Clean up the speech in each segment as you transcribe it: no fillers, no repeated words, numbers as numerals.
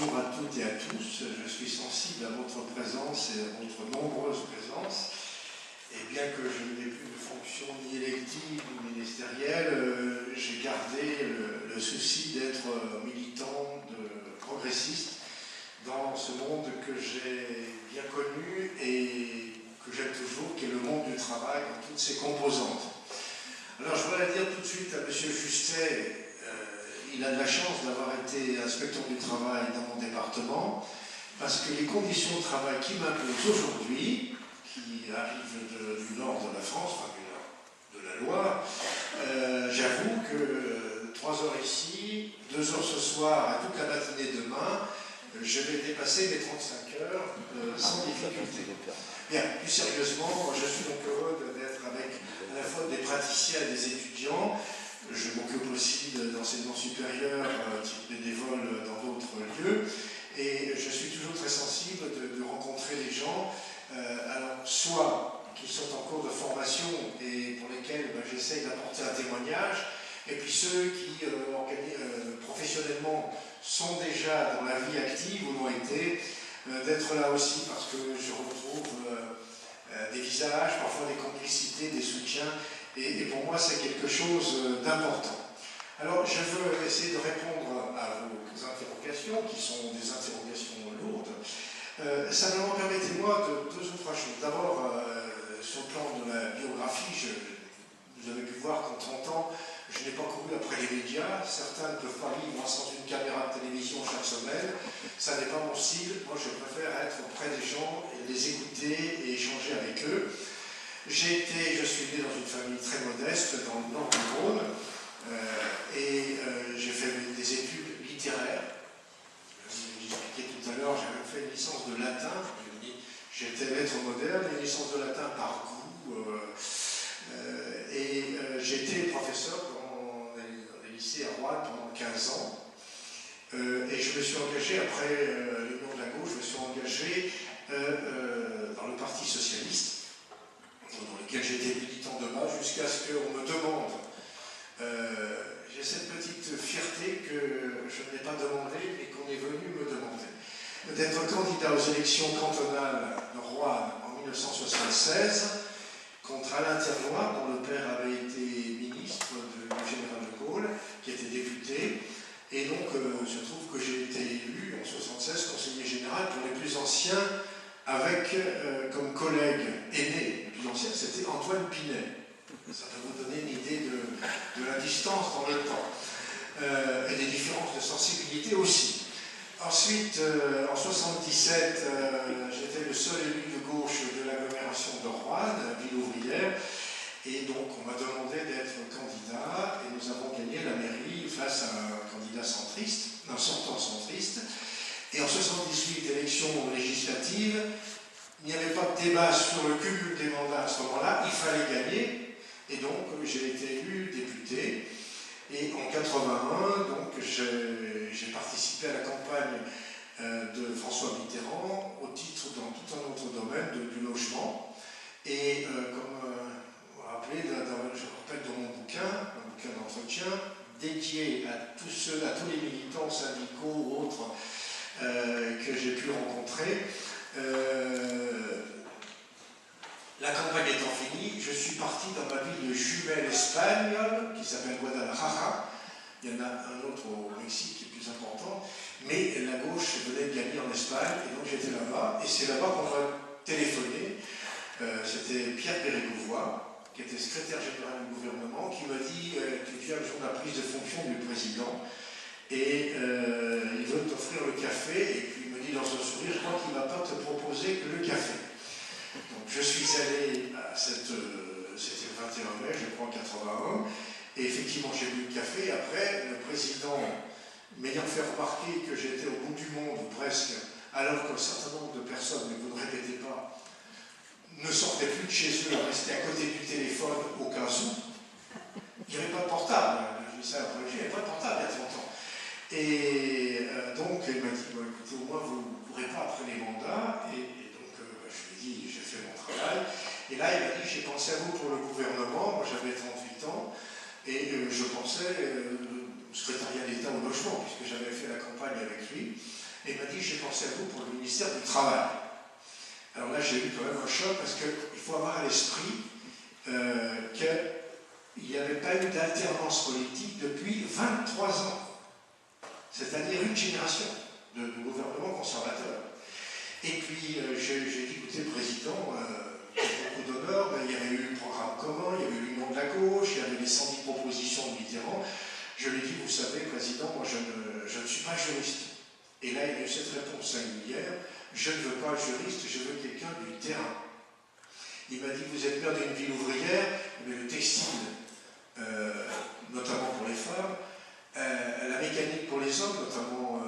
Bonjour à toutes et à tous. Je suis sensible à votre présence et à votre nombreuse présence. Et bien que je n'ai plus de fonction ni élective ni ministérielle, j'ai gardé le souci d'être militant, progressiste dans ce monde que j'ai bien connu et que j'aime toujours, qui est le monde du travail dans toutes ses composantes. Alors je voudrais dire tout de suite à M. Justet, il a de la chance d'avoir été inspecteur du travail dans mon département, parce que les conditions de travail qui m'imposent aujourd'hui, qui arrivent du nord de la France, enfin du nord de la Loire, j'avoue que 3 heures ici, 2 heures ce soir, à toute la matinée demain, je vais dépasser les 35 heures sans difficulté. Bien, plus sérieusement, je suis donc heureux d'être avec à la fois des praticiens et des étudiants. Je m'occupe aussi d'enseignement supérieur, type bénévole dans d'autres lieux, et je suis toujours très sensible de rencontrer les gens, alors soit qui sont en cours de formation et pour lesquels j'essaye d'apporter un témoignage, et puis ceux qui professionnellement sont déjà dans la vie active ou l'ont été, d'être là aussi parce que je retrouve des visages, parfois des complicités, des soutiens. Et pour moi, c'est quelque chose d'important. Alors, je veux essayer de répondre à vos interrogations, qui sont des interrogations lourdes. Simplement, permettez-moi de 2 ou 3 choses. D'abord, sur le plan de la biographie, vous avez pu voir qu'en 30 ans, je n'ai pas couru après les médias. Certains ne peuvent pas vivre sans une caméra de télévision chaque semaine. Ça n'est pas mon style. Moi, je préfère être auprès des gens, et les écouter et échanger avec eux. Je suis né dans une famille très modeste, dans le nord du Rhône, et j'ai fait des études littéraires. J'expliquais tout à l'heure, j'ai même fait une licence de latin. J'étais maître moderne, une licence de latin par goût. Et j'ai été professeur dans les lycées à Rouen pendant 15 ans. Et je me suis engagé, après l'Union de la gauche, je me suis engagé dans le Parti socialiste, dans lequel j'étais militant de base, jusqu'à ce qu'on me demande. J'ai cette petite fierté que je n'ai pas demandé, mais qu'on est venu me demander. D'être candidat aux élections cantonales de Rouen en 1976, contre Alain Ternois, dont le père avait été ministre du général de Gaulle, qui était député. Et donc, il se trouve que j'ai été élu en 1976 conseiller général pour les plus anciens, avec comme collègue aîné, le plus ancien, c'était Antoine Pinet. Ça peut vous donner une idée de la distance dans le temps. Et des différences de sensibilité aussi. Ensuite, en 1977, j'étais le seul élu de gauche de l'agglomération de Rouen, ville ouvrière, et donc on m'a demandé d'être candidat, et nous avons gagné la mairie face à un candidat centriste, un sortant centriste. Et en 1978, élection législative, il n'y avait pas de débat sur le cumul des mandats à ce moment-là, il fallait gagner, et donc j'ai été élu député. Et en 1981, donc, j'ai participé à la campagne de François Mitterrand au titre, dans tout un autre domaine, du logement. Et comme vous vous rappelez, je rappelle dans mon bouquin, un bouquin d'entretien, dédié à tous les militants syndicaux ou autres que j'ai pu rencontrer. La campagne étant finie, je suis parti dans ma ville jumelle espagnole, qui s'appelle Guadalajara. Il y en a un autre au Mexique qui est plus important, mais la gauche venait de gagner en Espagne, et donc j'étais là-bas, et c'est là-bas qu'on m'a téléphoné. C'était Pierre Périgouvois, qui était secrétaire général du gouvernement, qui m'a dit tu viens le jour de la prise de fonction du président, et il veut t'offrir le café, et puis il me dit dans un sourire, je crois qu'il ne va pas te proposer que le café. Donc je suis allé à c'était le 21 mai, je crois, en 81, et effectivement j'ai bu le café. Après, le président, m'ayant fait remarquer que j'étais au bout du monde, ou presque, alors qu'un certain nombre de personnes, mais vous ne répétez pas, ne sortaient plus de chez eux, restaient à côté du téléphone au cas où, il n'y avait pas de portable, je dis ça après, il n'y avait pas de portable il y a 30 ans. Et donc il m'a dit, bon, écoutez, au moins vous ne pourrez pas après les mandats, et donc je lui ai dit, j'ai fait mon travail, et là il m'a dit, j'ai pensé à vous pour le gouvernement, moi j'avais 38 ans, et je pensais au secrétariat d'État au logement, puisque j'avais fait la campagne avec lui, et il m'a dit, j'ai pensé à vous pour le ministère du Travail. Alors là, j'ai eu quand même un choc, parce qu'il faut avoir à l'esprit qu'il n'y avait pas eu d'alternance politique depuis 23 ans. C'est-à-dire une génération de gouvernement conservateur. Et puis, j'ai dit, écoutez, Président, beaucoup d'honneur, il y avait eu le programme commun, il y avait eu l'Union de la gauche, il y avait les 110 propositions de Mitterrand. Je lui ai dit, vous savez, Président, moi je ne suis pas juriste. Et là, il y a eu cette réponse singulière, je ne veux pas un juriste, je veux quelqu'un du terrain. Il m'a dit, vous êtes maire d'une ville ouvrière, mais le textile, notamment pour les femmes, la mécanique pour les hommes, notamment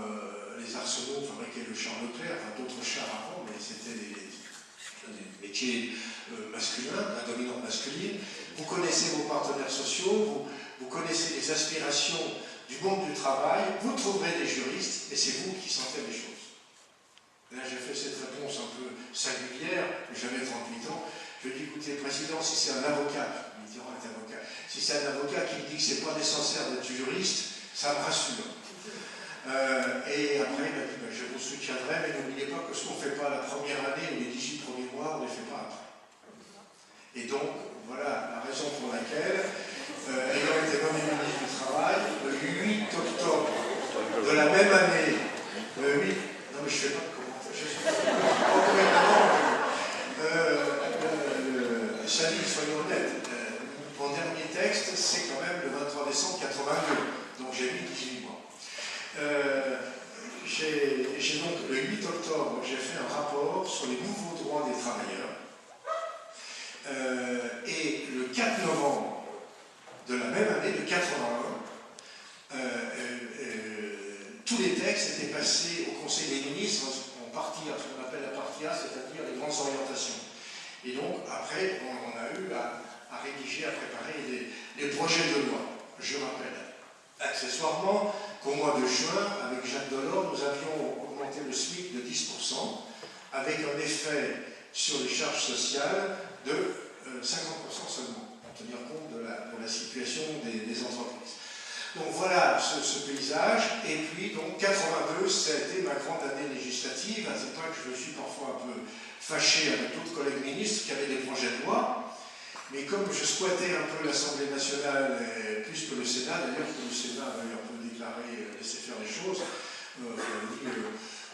les arsenaux fabriquaient le char Leclerc, enfin d'autres chars avant, mais c'était des métiers masculins, la dominante masculine. Vous connaissez vos partenaires sociaux, vous connaissez les aspirations du monde du travail, vous trouverez des juristes, et c'est vous qui sentez les choses. Là, j'ai fait cette réponse un peu singulière, j'avais 38 ans. Je lui ai dit, écoutez, Président, si c'est un avocat, Mitterrand est avocat, si c'est un avocat qui me dit que c'est pas nécessaire d'être juriste, ça me rassure. Et après, il m'a dit, ben, je vous soutiendrai, mais n'oubliez pas que ce qu'on ne fait pas la première année ou les 18 premiers mois, on ne les fait pas après. Et donc, voilà la raison pour laquelle, ayant été nommé ministre du Travail, le 8 octobre de la même année, non mais je ne fais pas de commentaire, Salut, soyons honnêtes, mon dernier texte, c'est quand même le 23 décembre 82, donc j'ai mis 18 mois. J'ai donc, le 8 octobre, j'ai fait un rapport sur les nouveaux droits des travailleurs, et le 4 novembre de la même année, de 81, tous les textes étaient passés au Conseil des ministres en partie, ce qu'on appelle la partie A, c'est-à-dire les grandes orientations. Et donc, après, on a eu à rédiger, à préparer les projets de loi. Je rappelle, accessoirement, qu'au mois de juin, avec Jacques Delors, nous avions augmenté le SMIC de 10%, avec un effet sur les charges sociales de 50% seulement, pour tenir compte de la situation des entreprises. Donc voilà ce paysage, et puis donc 82, ça a été ma grande année législative, à tel point que je me suis parfois un peu fâché avec d'autres collègues ministres qui avaient des projets de loi, mais comme je squattais un peu l'Assemblée nationale, plus que le Sénat, d'ailleurs que le Sénat avait un peu déclaré laisser faire les choses,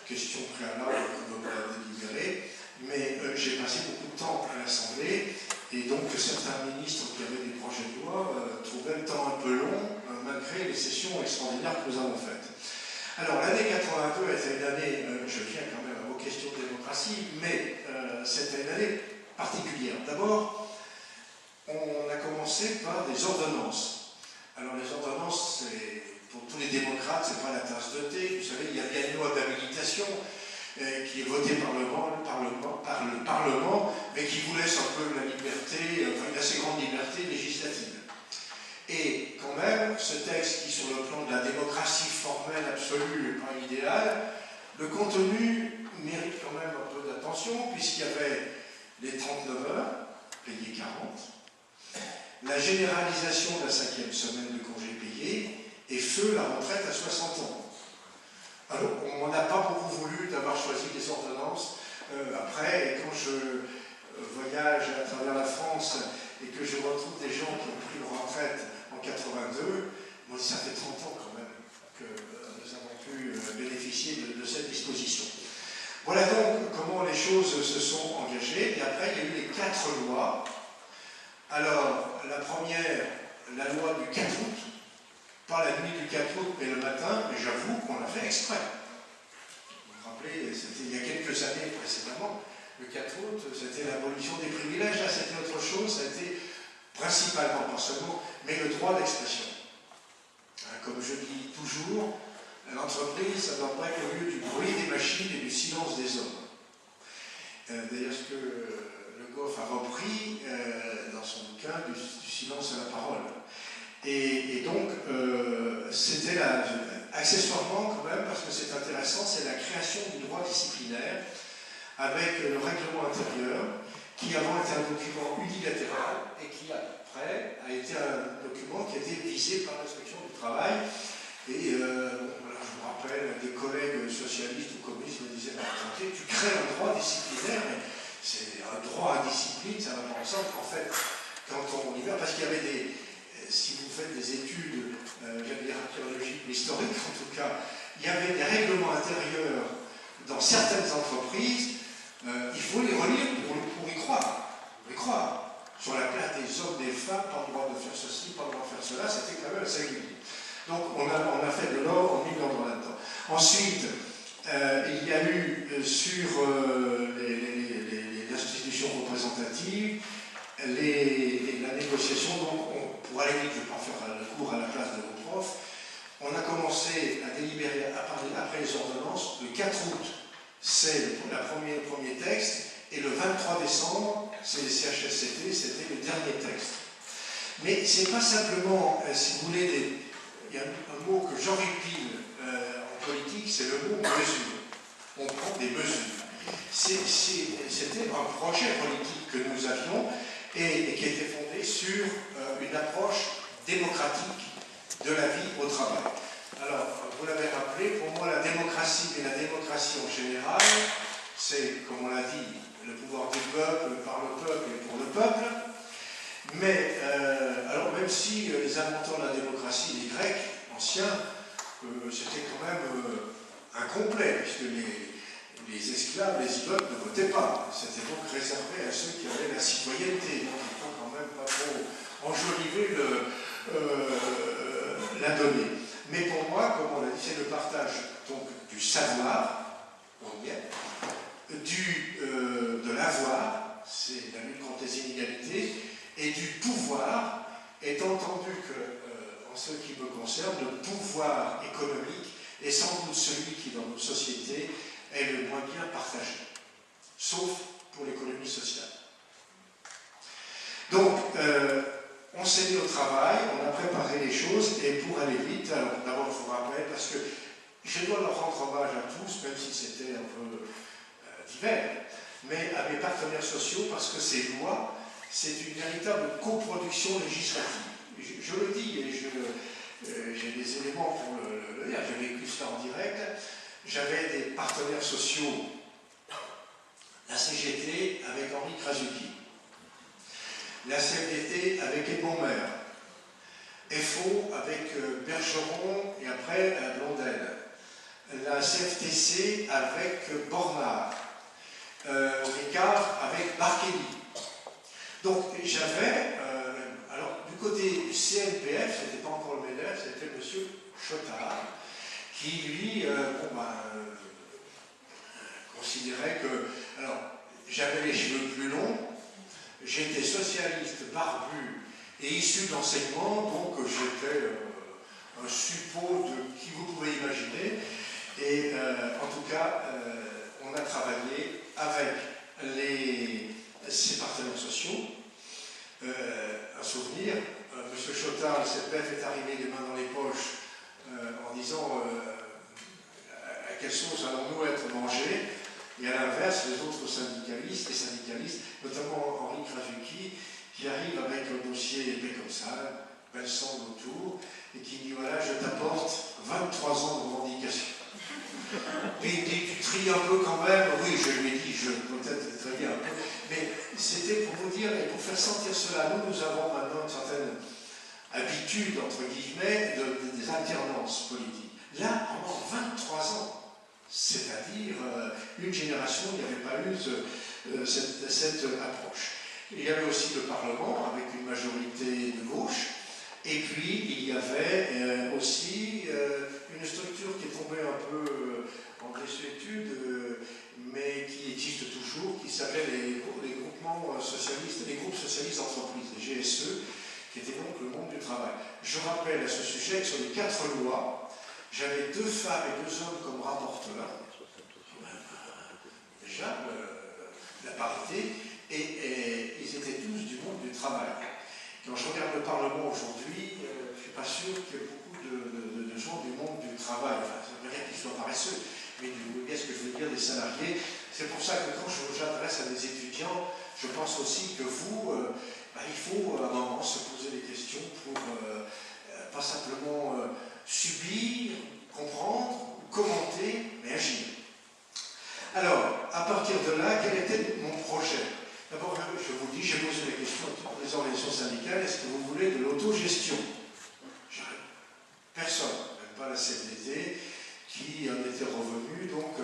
question préalable qu'on ne peut pas délibérer, mais j'ai passé beaucoup de temps à l'Assemblée, et donc certains ministres qui avaient des projets de loi trouvaient le temps un peu long, malgré les sessions extraordinaires que nous avons faites. Alors l'année 82 était une année, je viens quand même à vos questions de démocratie, mais c'était une année particulière. D'abord, on a commencé par des ordonnances. Alors les ordonnances, pour tous les démocrates, c'est pas la tasse de thé. Vous savez, il y a bien une loi d'habilitation qui est votée par le Parlement, mais qui vous laisse un peu la liberté, enfin une assez grande liberté législative. Et quand même, ce texte qui, sur le plan de la démocratie formelle absolue, n'est pas idéal, le contenu mérite quand même un peu d'attention, puisqu'il y avait les 39 heures, payées 40, la généralisation de la 5e semaine de congés payés, et feu la retraite à 60 ans. Alors, on n'a pas beaucoup voulu d'avoir choisi les ordonnances. Après, et quand je voyage à travers la France et que je retrouve des gens qui ont pris leur retraite en 82, moi ça fait 30 ans quand même que nous avons pu bénéficier de cette disposition. Voilà donc comment les choses se sont engagées. Et après, il y a eu les 4 lois. Alors, la première, la loi du 4 août, pas la nuit du 4 août, mais le matin, mais j'avoue qu'on l'a fait exprès. Vous vous rappelez, c'était il y a quelques années précédemment, le 4 août, c'était l'abolition des privilèges, là c'était autre chose, ça a été principalement, pas seulement, mais le droit d'expression. Comme je dis toujours, l'entreprise, ça ne doit pas être au lieu du bruit des machines et du silence des hommes. D'ailleurs, ce que Le Goff a repris dans son bouquin du silence à la parole. Et donc, c'était accessoirement quand même, parce que c'est intéressant, c'est la création du droit disciplinaire avec le règlement intérieur, qui avant était un document unilatéral et qui après a été un document qui a été visé par l'inspection du travail. Et voilà, je me rappelle des collègues socialistes ou réalité, tu crées un droit disciplinaire, mais c'est un droit à discipline, ça va pas ensemble. En fait, quand on y va, parce qu'il y avait des, si vous faites des études, j'allais dire archéologiques ou historiques en tout cas, il y avait des règlements intérieurs dans certaines entreprises, il faut les relire pour y croire. Pour y croire. Sur la place des hommes, des femmes, pas le droit de faire ceci, pas le droit de faire cela, c'était quand même assez régulier. Donc on a fait de l'or, on mis de l'ordre là-dedans. Ensuite, il y a eu sur les institutions représentatives, la négociation, donc pour aller vite, je ne vais pas faire le cours à la place de vos profs, on a commencé à délibérer après les ordonnances le 4 août, c'est le premier texte, et le 23 décembre, c'est les CHSCT, c'était le dernier texte. Mais ce n'est pas simplement, si vous voulez, il y a un mot que j'horripile en politique, c'est le mot mesure. On prend des mesures. C'était un projet politique que nous avions et qui était fondé sur une approche démocratique de la vie au travail. Alors, vous l'avez rappelé, pour moi, la démocratie et la démocratie en général, c'est, comme on l'a dit, le pouvoir du peuple, par le peuple et pour le peuple. Mais, alors même si les inventeurs de la démocratie, les Grecs anciens, c'était quand même incomplet, puisque les esclaves, les idiotes ne votaient pas. C'était donc réservé à ceux qui avaient la citoyenneté. Donc il ne faut quand même pas trop enjoliver la donnée. Mais pour moi, comme on l'a dit, c'est le partage donc, du savoir, de l'avoir, c'est la lutte contre les inégalités, et du pouvoir, étant entendu que, en ce qui me concerne, le pouvoir économique est sans doute celui qui, dans nos sociétés, est le moins bien partagé, sauf pour l'économie sociale. Donc, on s'est mis au travail, on a préparé les choses, et pour aller vite, alors d'abord je vous rappelle, parce que je dois leur rendre hommage à tous, même si c'était un peu divers, mais à mes partenaires sociaux, parce que ces lois, c'est une véritable coproduction législative. Je le dis, et j'ai des éléments pour le dire, j'ai vécu cela en direct. J'avais des partenaires sociaux, la CGT avec Henri Krasuki, la CFDT avec Edmond Maire, FO avec Bergeron et après Blondel, la CFTC avec Bornard, Ricard avec Barkelly. Donc j'avais, alors du côté du CNPF, c'était pas encore le MEDEF, c'était M. Chotard, qui lui, considérait que, alors j'avais les cheveux plus longs, j'étais socialiste barbu et issu de l'enseignement, donc j'étais un suppôt de qui vous pouvez imaginer. Et en tout cas, on a travaillé avec ses partenaires sociaux. Un souvenir, M. Chotard, le CPF, est arrivé les mains dans les poches en disant à quelle sauce allons-nous être mangés, et à l'inverse, les autres syndicalistes, notamment Henri Krasuki, qui arrive avec un dossier épais comme ça, belle sonde autour, et qui dit voilà, je t'apporte 23 ans de revendication. Et tu tries un peu quand même, oui, je lui ai dit, je peut-être trier un peu, mais c'était pour vous dire, et pour faire sentir cela, nous avons maintenant une certaine habitude, entre guillemets, des alternances politiques. Là, pendant 23 ans, c'est-à-dire une génération, il n'y avait pas eu cette approche. Il y avait aussi le Parlement, avec une majorité de gauche, et puis il y avait aussi une structure qui est tombée un peu en désuétude, mais qui existe toujours, qui s'appelait les groupements socialistes, les groupes socialistes d'entreprise, les GSE, qui étaient donc le monde du travail. Je rappelle à ce sujet que sur les 4 lois, j'avais 2 femmes et 2 hommes comme rapporteurs, déjà la parité, et ils étaient tous du monde du travail. Quand je regarde le Parlement aujourd'hui, je ne suis pas sûr qu'il y ait beaucoup de gens du monde du travail. Enfin, ça ne veut dire qu'ils soient paresseux, mais vous voyez ce que je veux dire, des salariés. C'est pour ça que quand j'adresse à des étudiants, je pense aussi que vous, il faut à un moment se poser des questions pour pas simplement subir, comprendre, commenter, mais agir. Alors, de là, quel était mon projet? D'abord, je vous dis, j'ai posé la question à toutes les organisations syndicales, est-ce que vous voulez de l'autogestion? Personne, même pas la CFDT, qui en était revenu. Donc,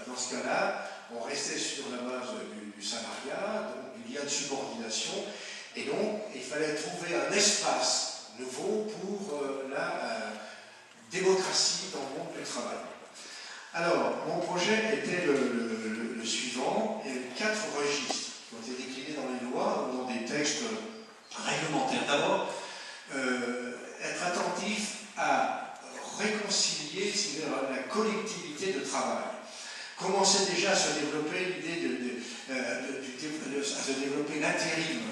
dans ce cas-là, on restait sur la base du salariat, donc du lien de subordination, et donc il fallait trouver un espace nouveau pour la démocratie dans le monde du travail. Alors, mon projet était le suivant, il y a 4 registres qui ont été déclinés dans les lois ou dans des textes réglementaires. D'abord, être attentif à réconcilier la collectivité de travail. Commençait déjà à se développer l'idée à se développer l'intérim,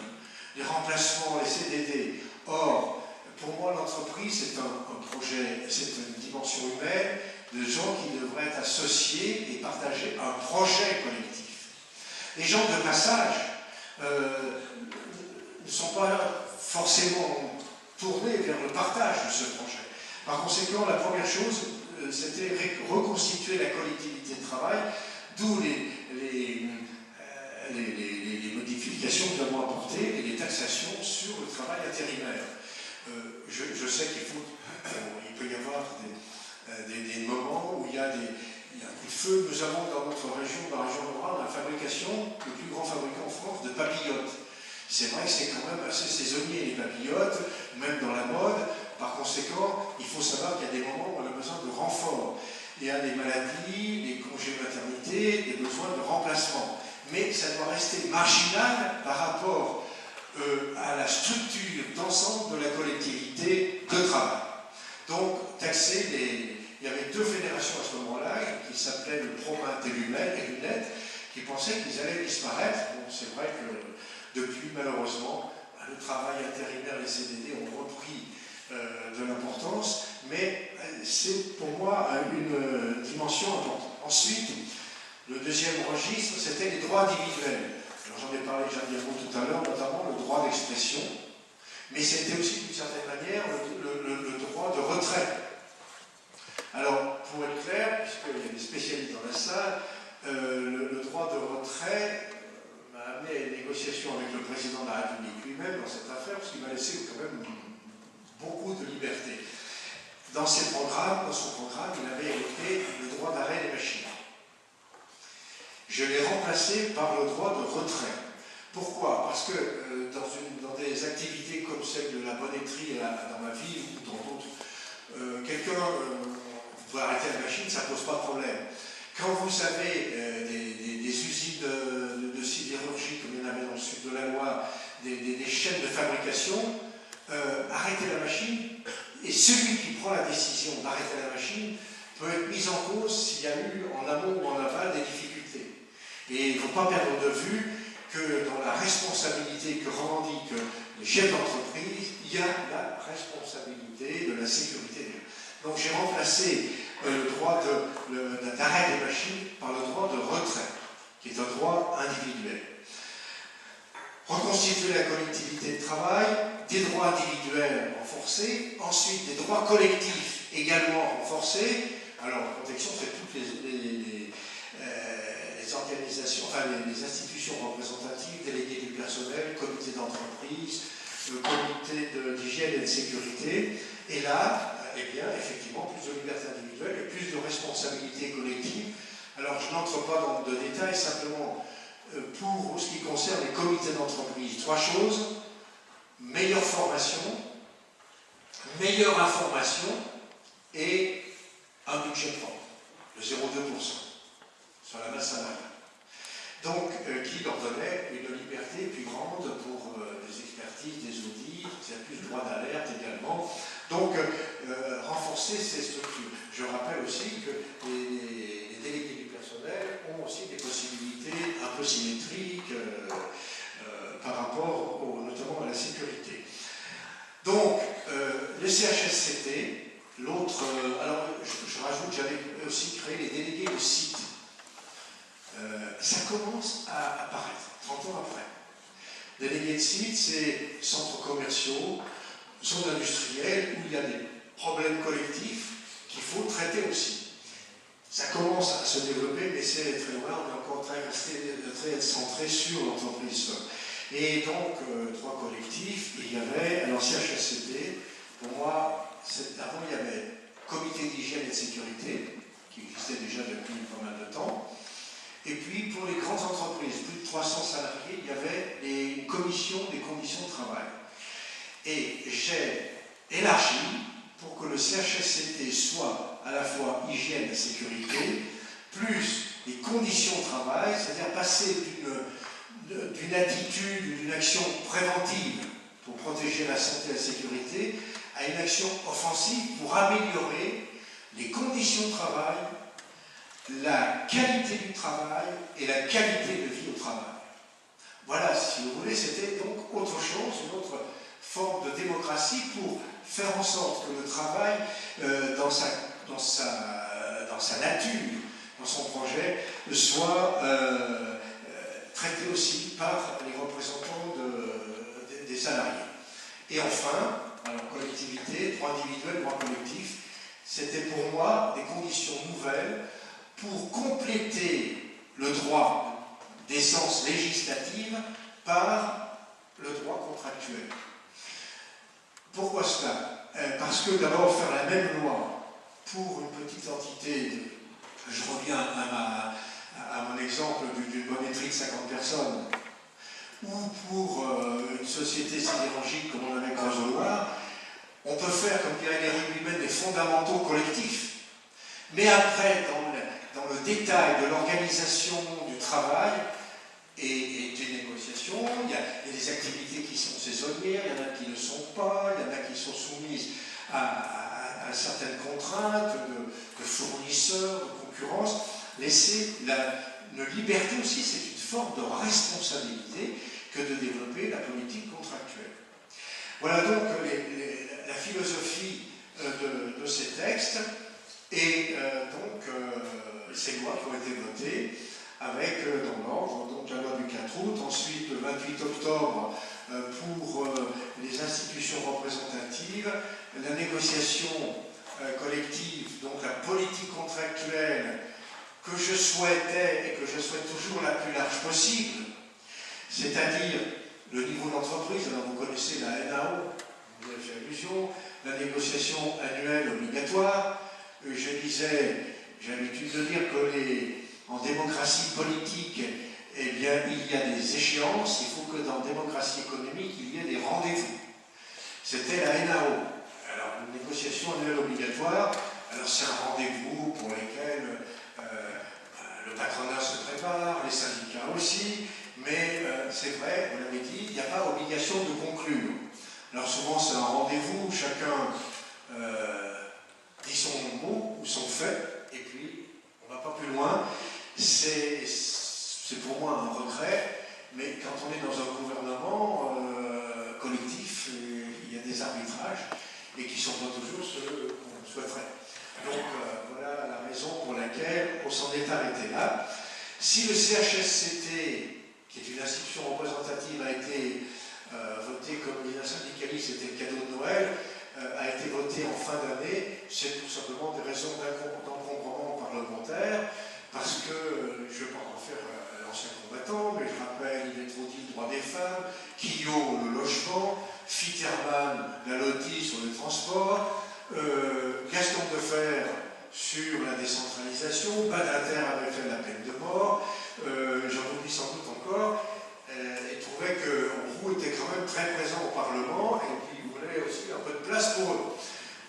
les remplacements, les CDD. Or, pour moi, l'entreprise, c'est un projet, c'est une dimension humaine de gens qui devraient être associés et partager un projet collectif. Les gens de passage ne sont pas forcément tournés vers le partage de ce projet. Par conséquent, la première chose, c'était reconstituer la collectivité de travail, d'où les modifications que nous avons apportées et les taxations sur le travail intérimaire. Je sais il peut y avoir des moments où il y a un coup de feu. Nous avons dans notre région, dans la région rurale, la fabrication, le plus grand fabricant en France, de papillotes. C'est vrai que c'est quand même assez saisonnier, les papillotes, même dans la mode. Par conséquent, il faut savoir qu'il y a des moments où on a besoin de renfort. Il y a des maladies, des congés maternité, des besoins de remplacement. Mais ça doit rester marginal par rapport à la structure d'ensemble de la collectivité de travail. Donc, taxer il y avait 2 fédérations à ce moment-là, qui s'appelaient le Promin et l'UNED, qui pensaient qu'ils allaient disparaître. Bon, c'est vrai que depuis, malheureusement, le travail intérimaire, les CDD ont repris de l'importance, mais c'est pour moi une dimension importante. Ensuite, le deuxième registre, c'était les droits individuels. Alors j'en ai parlé, Jean Diamant, tout à l'heure, notamment le droit d'expression, mais c'était aussi d'une certaine manière le droit de retrait. Alors, pour être clair, puisqu'il y a des spécialistes dans la salle, le droit de retrait m'a amené à une négociation avec le président de la République lui-même dans cette affaire, parce qu'il m'a laissé quand même beaucoup de liberté. Dans son programme, il avait évoqué le droit d'arrêt des machines. Je l'ai remplacé par le droit de retrait. Pourquoi? Parce que dans des activités comme celle de la bonneterie dans ma ville ou dans d'autres, quelqu'un vous pouvez arrêter la machine, ça ne pose pas de problème. Quand vous avez des usines de sidérurgie, comme il y en avait dans le sud de la Loire, des chaînes de fabrication, arrêter la machine, et celui qui prend la décision d'arrêter la machine peut être mis en cause s'il y a eu en amont ou en aval des difficultés. Et il ne faut pas perdre de vue que dans la responsabilité que revendiquent les chefs d'entreprise, il y a la responsabilité de la sécurité. Donc j'ai remplacé le droit d'arrêt des machines par le droit de retrait, qui est un droit individuel. Reconstituer la collectivité de travail, des droits individuels renforcés, ensuite des droits collectifs également renforcés. Alors la protection, c'est toutes les organisations, enfin les institutions représentatives, délégués du personnel, comité d'entreprise, comité d'hygiène et de sécurité. Et là, eh bien, effectivement, plus de liberté individuelle et plus de responsabilité collective. Alors, je n'entre pas dans de détails, simplement pour ce qui concerne les comités d'entreprise. 3 choses: meilleure formation, meilleure information et un budget propre, de 0,2% sur la masse salariale. Donc, qui leur donnait une liberté plus grande pour des expertises, des audits, il y a plus de droit d'alerte également. Donc, renforcer ces structures. Je rappelle aussi que les délégués du personnel ont aussi des possibilités un peu symétriques par rapport notamment à la sécurité. Donc, les CHSCT, l'autre... alors, je rajoute, j'avais aussi créé les délégués de site. Ça commence à apparaître, 30 ans après. Délégués de site, c'est centres commerciaux, zones industrielles où il y a des problèmes collectifs qu'il faut traiter aussi. Ça commence à se développer, mais c'est très loin, on est encore très centré sur l'entreprise seule. Et donc, trois collectifs, il y avait, alors CHSCT, pour moi, avant il y avait Comité d'hygiène et de sécurité, qui existait déjà depuis pas mal de temps, et puis pour les grandes entreprises, plus de 300 salariés, il y avait une commission des conditions de travail. Et j'ai élargi pour que le CHSCT soit à la fois hygiène et sécurité, plus les conditions de travail, c'est-à-dire passer d'une attitude, d'une action préventive pour protéger la santé et la sécurité, à une action offensive pour améliorer les conditions de travail, la qualité du travail et la qualité de vie au travail. Voilà, si vous voulez, c'était donc autre chose, une autre forme de démocratie pour faire en sorte que le travail, dans sa nature, dans son projet, soit traité aussi par les représentants des salariés. Et enfin, alors collectivité, droit individuel, droit collectif, c'était pour moi des conditions nouvelles pour compléter le droit d'essence législative par le droit contractuel. Pourquoi cela? Parce que d'abord faire la même loi pour une petite entité, je reviens à mon exemple d'une bonneterie de 50 personnes, ou pour une société sidérurgique comme on avait Creusot-Loire, on peut faire, comme dirait les rugbymen, des fondamentaux collectifs. Mais après, dans le détail de l'organisation du travail et des négociations, il y a des activités qui sont saisonnières, il y en a qui ne le sont pas, il y en a qui sont soumises à certaines contraintes de fournisseurs, de concurrence. Laisser une liberté aussi, c'est une forme de responsabilité que de développer la politique contractuelle. Voilà donc la philosophie de ces textes et donc ces lois qui ont été votées avec, dans l'ordre, donc la loi du 4 août, ensuite le 28 octobre pour les institutions représentatives, la négociation collective, donc la politique contractuelle que je souhaitais et que je souhaite toujours la plus large possible, c'est-à-dire le niveau d'entreprise. Alors vous connaissez la NAO, vous avez fait allusion, la négociation annuelle obligatoire. Je disais, j'ai l'habitude de dire que en démocratie politique, eh bien, il y a des échéances, il faut que dans la démocratie économique, il y ait des rendez-vous. C'était la NAO. Alors, une négociation annuelle obligatoire, alors c'est un rendez-vous pour lequel le patronat se prépare, les syndicats aussi, mais c'est vrai, vous l'avez dit, il n'y a pas obligation de conclure. Alors souvent c'est un rendez-vous où chacun dit son mot ou son fait, et puis on ne va pas plus loin. C'est pour moi un regret, mais quand on est dans un gouvernement collectif, il y a des arbitrages, et qui ne sont pas toujours ceux qu'on souhaiterait. Donc voilà la raison pour laquelle on s'en est arrêté là. Si le CHSCT, qui est une institution représentative, a été voté comme les syndicalistes, c'était le cadeau de Noël, a été voté en fin d'année, c'est tout simplement des raisons d'encombrement parlementaire, parce que, je ne vais pas en faire l'ancien combattant, mais je rappelle, il est trop dit le droit des femmes, Quillot le logement, Fitterman la LOTI sur le transport, Gaston Defferre sur la décentralisation, Badinter avait fait la peine de mort, j'en oublie sans doute encore, et trouvait que Roux était quand même très présent au Parlement et puis il voulait aussi un peu de place pour eux.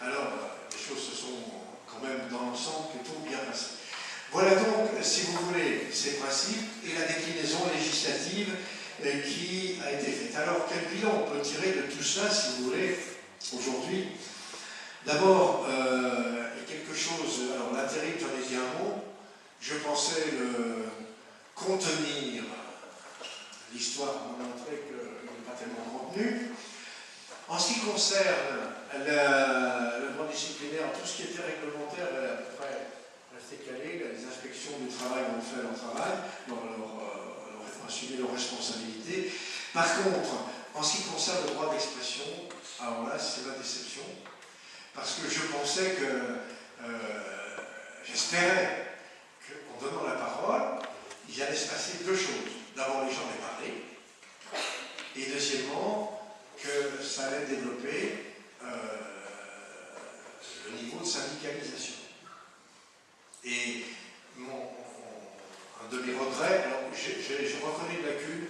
Alors, les choses se sont quand même dans l'ensemble plutôt bien passées. Voilà donc, si vous voulez, ces principes et la déclinaison législative qui a été faite. Alors, quel bilan on peut tirer de tout cela, si vous voulez, aujourd'hui? D'abord, il y a quelque chose, alors l'intérim, j'en ai dit un mot, je pensais le contenir, l'histoire m'a montré qu'il n'est pas tellement contenu. En ce qui concerne le droit disciplinaire, tout ce qui était réglementaire est à peu près resté calé, les inspections du travail ont fait leur travail, assumer leurs responsabilités. Par contre, en ce qui concerne le droit d'expression, alors là, c'est ma déception. Parce que je pensais que, j'espérais allait se passer deux choses. D'abord, les gens allaient parler, et deuxièmement, que ça allait développer le niveau de syndicalisation. Et un de mes regrets, alors je reconnais une lacune,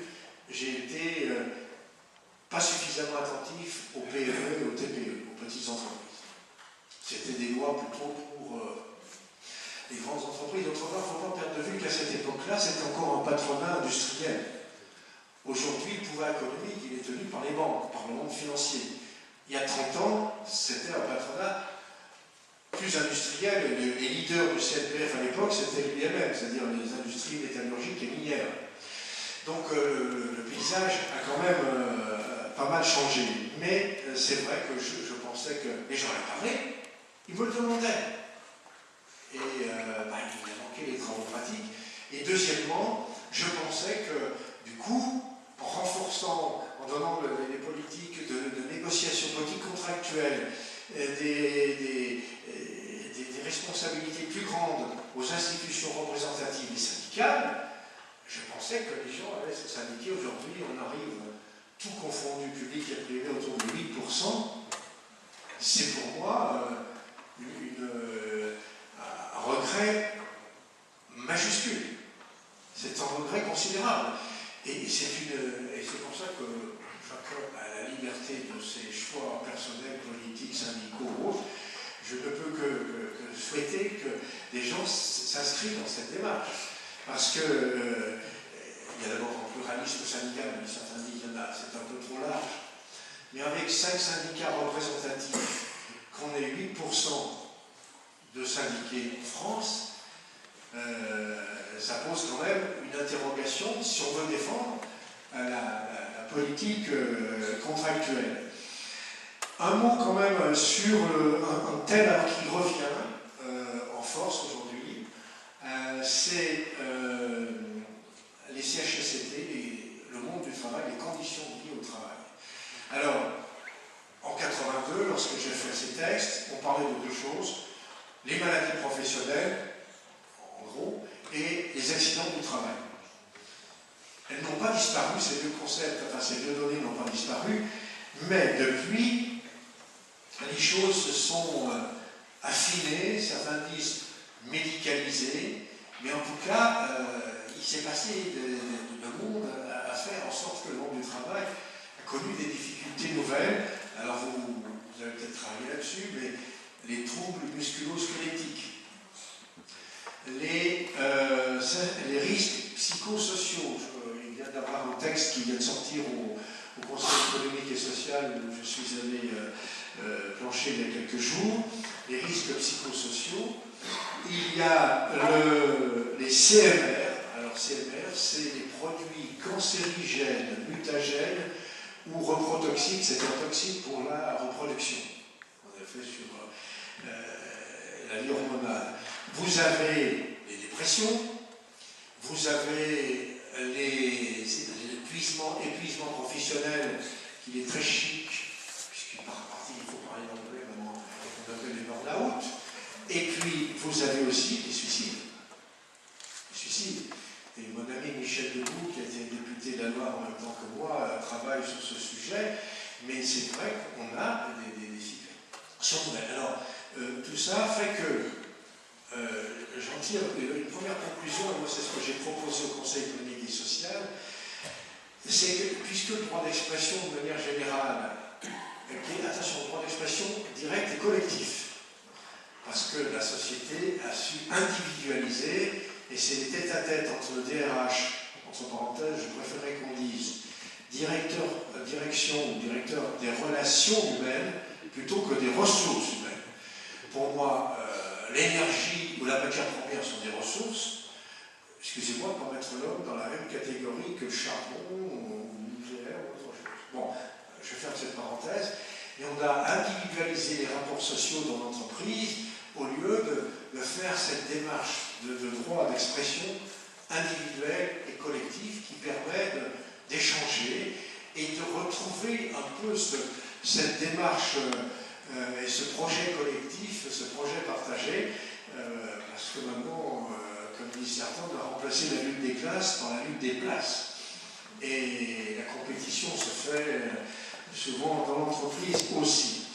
j'ai été pas suffisamment attentif aux PME et aux TPE, aux petites entreprises. C'était des lois plutôt pour les grandes entreprises. Autrement, il ne faut pas perdre de vue qu'à cette époque-là, c'était encore un patronat industriel. Aujourd'hui, le pouvoir économique, il est tenu par les banques, par le monde financier. Il y a 30 ans, c'était un patronat plus industriel. Les leaders du CNPF à l'époque, c'était l'UIMM, c'est-à-dire les industries métallurgiques et minières. Donc le paysage a quand même pas mal changé. Mais c'est vrai que je pensais que les gens allaient parler, ils me le demandaient. Et il a manqué les travaux pratiques. Et deuxièmement, je pensais que du coup, en renforçant, en donnant les politiques de négociation, politiques contractuelles, des responsabilités plus grandes aux institutions représentatives et syndicales, je pensais que les gens allaient se syndiquer. Aujourd'hui, on arrive, tout confondu, public et privé, autour de 8%. C'est pour moi un regret majuscule. C'est un regret considérable. Et c'est pour ça que chacun a la liberté de ses choix personnels, politiques, syndicaux ou autres. Je ne peux que souhaiter que les gens s'inscrivent dans cette démarche. Parce que il y a d'abord un pluralisme syndical, mais certains disent qu'il y en a, c'est un peu trop large. Mais avec 5 syndicats représentatifs, qu'on ait 8% de syndiqués en France, ça pose quand même une interrogation si on veut défendre la politique contractuelle. Un mot quand même sur un thème qui revient en force aujourd'hui, c'est les CHSCT, le monde du travail, les conditions de vie au travail. Alors, en 82, lorsque j'ai fait ces textes, on parlait de deux choses, les maladies professionnelles, en gros, et les accidents du travail. Elles n'ont pas disparu, ces deux concepts, enfin ces deux données n'ont pas disparu, mais depuis, les choses se sont affinées, certains disent médicalisées, mais en tout cas, il s'est passé le monde à faire en sorte que le monde du travail a connu des difficultés nouvelles. Alors vous avez peut-être travaillé là-dessus, mais les troubles musculo-squelettiques, les risques psychosociaux. Il vient d'avoir un texte qui vient de sortir au Conseil économique et social où je suis allé plancher il y a quelques jours. Les risques psychosociaux. Il y a les CMR. Alors CMR, c'est les produits cancérigènes, mutagènes ou reprotoxiques. C'est un toxique pour la reproduction. On a fait sur la vie hormonale. Vous avez les dépressions, vous avez l'épuisement professionnel, qui est très chic, puisqu'il faut parler d'anglais maintenant, on appelle les burn-out. Et puis, vous avez aussi les suicides. Les suicides. Et mon ami Michel Debout, qui a été député de la Loire en même temps que moi, travaille sur ce sujet, mais c'est vrai qu'on a des situations nouvelles. Alors, tout ça fait que j'en tire une première conclusion, et moi c'est ce que j'ai proposé au Conseil économique et social, c'est que puisque le droit d'expression de manière générale, attention, le droit d'expression direct et collectif, parce que la société a su individualiser, et c'est les tête-à-tête entre le DRH, entre parenthèses, je préférerais qu'on dise direction ou directeur des relations humaines, plutôt que des ressources humaines. Pour moi, l'énergie ou la matière première sont des ressources. Excusez-moi pour mettre l'homme dans la même catégorie que le charbon ou le nucléaire ou autre chose. Bon, je ferme cette parenthèse. Et on a individualisé les rapports sociaux dans l'entreprise au lieu de faire cette démarche de droit d'expression individuelle et collective qui permet d'échanger et de retrouver un peu cette démarche et ce projet collectif, ce projet partagé, parce que maintenant, comme disent certains, on a remplacé la lutte des classes par la lutte des places. Et la compétition se fait souvent dans l'entreprise aussi.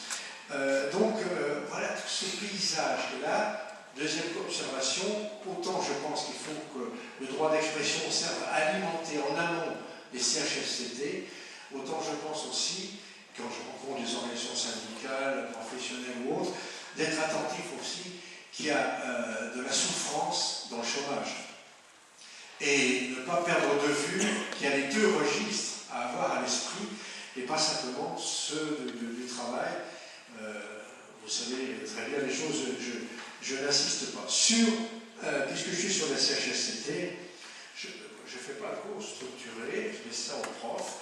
Voilà tout ce paysage-là. Deuxième observation, autant je pense qu'il faut que le droit d'expression serve à alimenter en amont les CHSCT, autant je pense aussi, quand je rencontre des organisations syndicales, professionnelles ou autres, d'être attentif aussi qu'il y a de la souffrance dans le chômage. Et ne pas perdre de vue qu'il y a les deux registres à avoir à l'esprit, et pas simplement ceux du travail. Vous savez très bien les choses, je n'insiste pas. Puisque je suis sur la CHSCT, je ne fais pas de cours structurés, je laisse ça aux profs,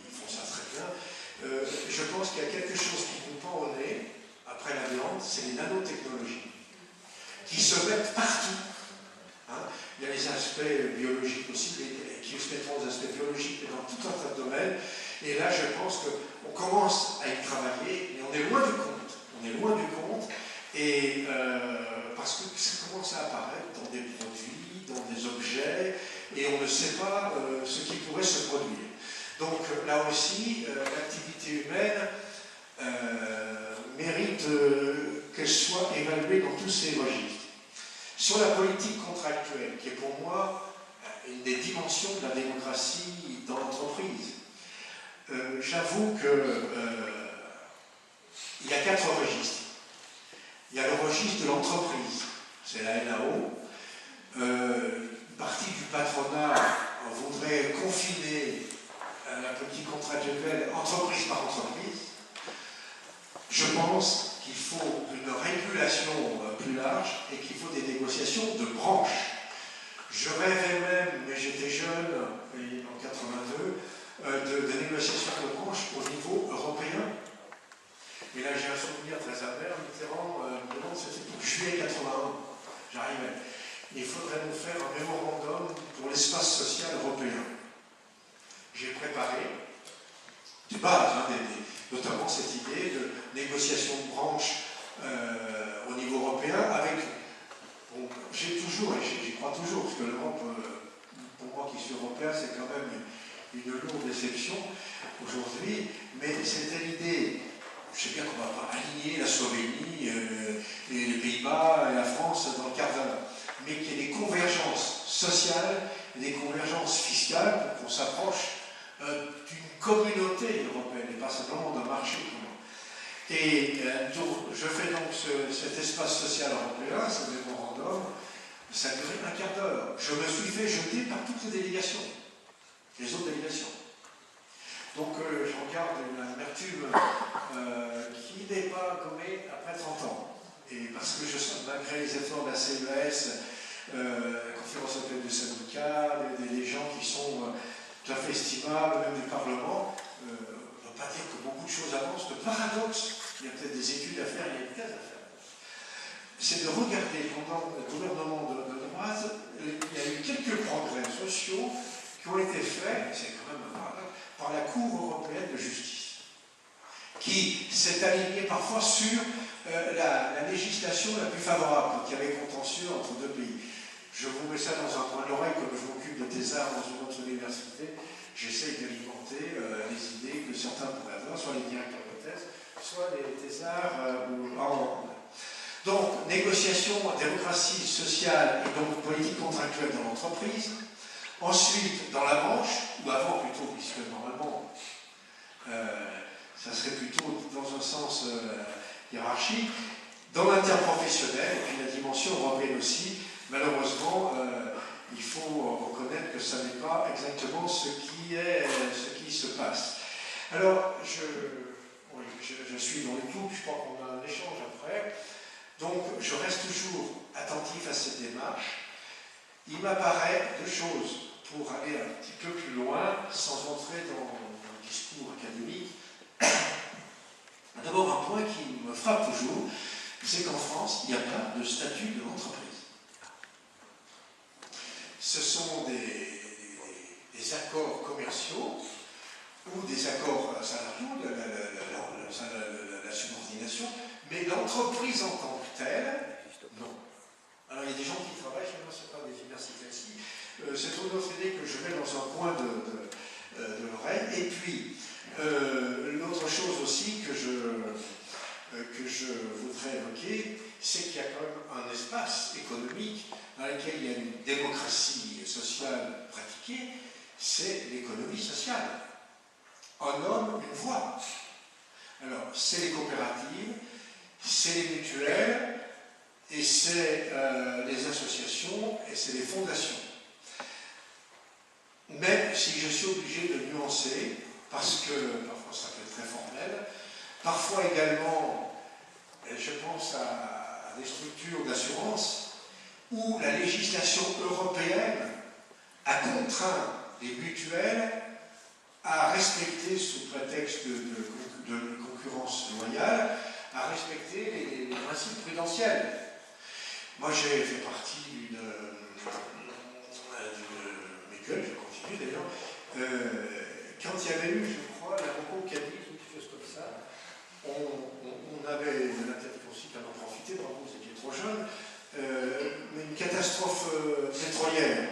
ils font ça très bien. Je pense qu'il y a quelque chose qui nous pend au nez, après la viande, c'est les nanotechnologies, qui se mettent partout. Hein. Il y a les aspects biologiques aussi, qui se mettront aux aspects biologiques, mais dans tout un tas de domaines. Et là, je pense qu'on commence à y travailler, mais on est loin du compte. On est loin du compte, et parce que ça commence à apparaître dans des produits, dans des objets, et on ne sait pas ce qui pourrait se produire. Donc là aussi, l'activité humaine mérite qu'elle soit évaluée dans tous ces registres. Sur la politique contractuelle, qui est pour moi une des dimensions de la démocratie dans l'entreprise, j'avoue que il y a 4 registres. Il y a le registre de l'entreprise, c'est la NAO. Une partie du patronat voudrait confiner la politique contractuelle entreprise par entreprise. Je pense qu'il faut une régulation plus large et qu'il faut des négociations de branches. Je rêvais même, mais j'étais jeune, en 82, de négociations de branches au niveau européen. Et là, j'ai un souvenir très amer. Mitterrand me demande, c'était pour juillet 81. J'arrivais. Il faudrait nous faire un mémorandum pour l'espace social européen. J'ai préparé de base, notamment cette idée de négociation de branches au niveau européen avec. Bon, j'ai toujours, et j'y crois toujours, parce que l'Europe, pour moi qui suis européen, c'est quand même une lourde déception aujourd'hui, mais c'était l'idée. Je sais bien qu'on ne va pas aligner la Slovénie, les Pays-Bas et la France dans le quart d'heure, mais qu'il y ait des convergences sociales et des convergences fiscales pour qu'on s'approche d'une communauté européenne et pas simplement d'un marché commun. Et je fais donc cet espace social européen, ce mémorandum, ça a duré un quart d'heure. Je me suis fait jeter par toutes les délégations, les autres délégations. Donc je regarde une amertume qui n'est pas gommée après 30 ans. Et parce que je sens, malgré les efforts de la CES, la conférence européenne du syndicat, des gens qui sont tout à fait estimables, même du Parlement, on ne va pas dire que beaucoup de choses avancent. Le paradoxe, il y a peut-être des études à faire, il y a une thèse à faire. C'est de regarder pendant le gouvernement de droite, il y a eu quelques progrès sociaux qui ont été faits, c'est quand même un paradoxe, par la Cour européenne de justice, qui s'est alignée parfois sur la législation la plus favorable, qui avait contentieux entre deux pays. Je vous mets ça dans un coin de l'oreille, comme je m'occupe de thésards dans une autre université, j'essaye d'alimenter les idées que certains pourraient avoir, soit les directeurs de thèse, soit les thésards en donc, négociation, démocratie sociale et donc politique contractuelle dans l'entreprise. Ensuite, dans la branche, ou avant plutôt, puisque normalement, ça serait plutôt dans un sens hiérarchique, dans l'interprofessionnel, et puis la dimension européenne aussi, malheureusement, il faut reconnaître que ça n'est pas exactement ce qui se passe. Alors, je suis dans le clou, je crois qu'on a un échange après, donc je reste toujours attentif à cette démarche. Il m'apparaît 2 choses pour aller un petit peu plus loin, sans entrer dans le discours académique. D'abord, un point qui me frappe toujours, c'est qu'en France, il n'y a pas de statut de l'entreprise. Ce sont des accords commerciaux ou des accords salariaux, la subordination, mais l'entreprise en tant que telle, non. Alors il y a des gens qui travaillent, chez moi, ce n'est pas des universités ici. C'est une autre idée que je mets dans un coin de l'oreille. Et puis, l'autre chose aussi que je voudrais évoquer, c'est qu'il y a quand même un espace économique dans lequel il y a une démocratie sociale pratiquée, c'est l'économie sociale. Un homme, une voix. Alors, c'est les coopératives, c'est les mutuelles, et c'est les associations, et c'est les fondations. Même si je suis obligé de nuancer, parce que parfois ça peut être très formel, parfois également, je pense à des structures d'assurance, où la législation européenne a contraint les mutuelles à respecter, sous prétexte de concurrence loyale, à respecter les principes prudentiels. Moi, j'ai fait partie d'une mutuelle, je continue d'ailleurs, quand il y avait eu, je crois, la Rocco Cadiz, ou quelque chose comme ça, on avait, on a peut-être aussi qu'à en profiter, bravo, vous étiez trop jeune, mais une catastrophe pétrolière.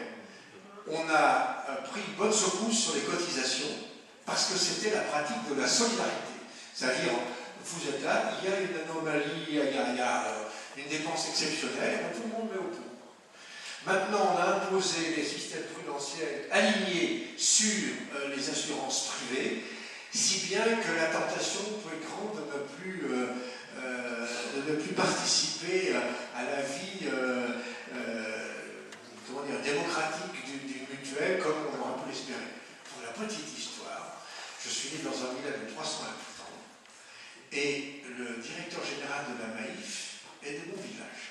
On a pris une bonne secousse sur les cotisations parce que c'était la pratique de la solidarité. C'est-à-dire, vous êtes là, il y a une anomalie, il y a une dépense exceptionnelle, tout le monde met au pot. Maintenant, on a imposé les systèmes prudentiels alignés sur les assurances privées, si bien que la tentation peut être grande de ne plus participer à la vie démocratique d'une mutuelle comme on aurait pu l'espérer. Pour la petite histoire, je suis né dans un village de 300 habitants et le directeur général de la Maïf est de mon village.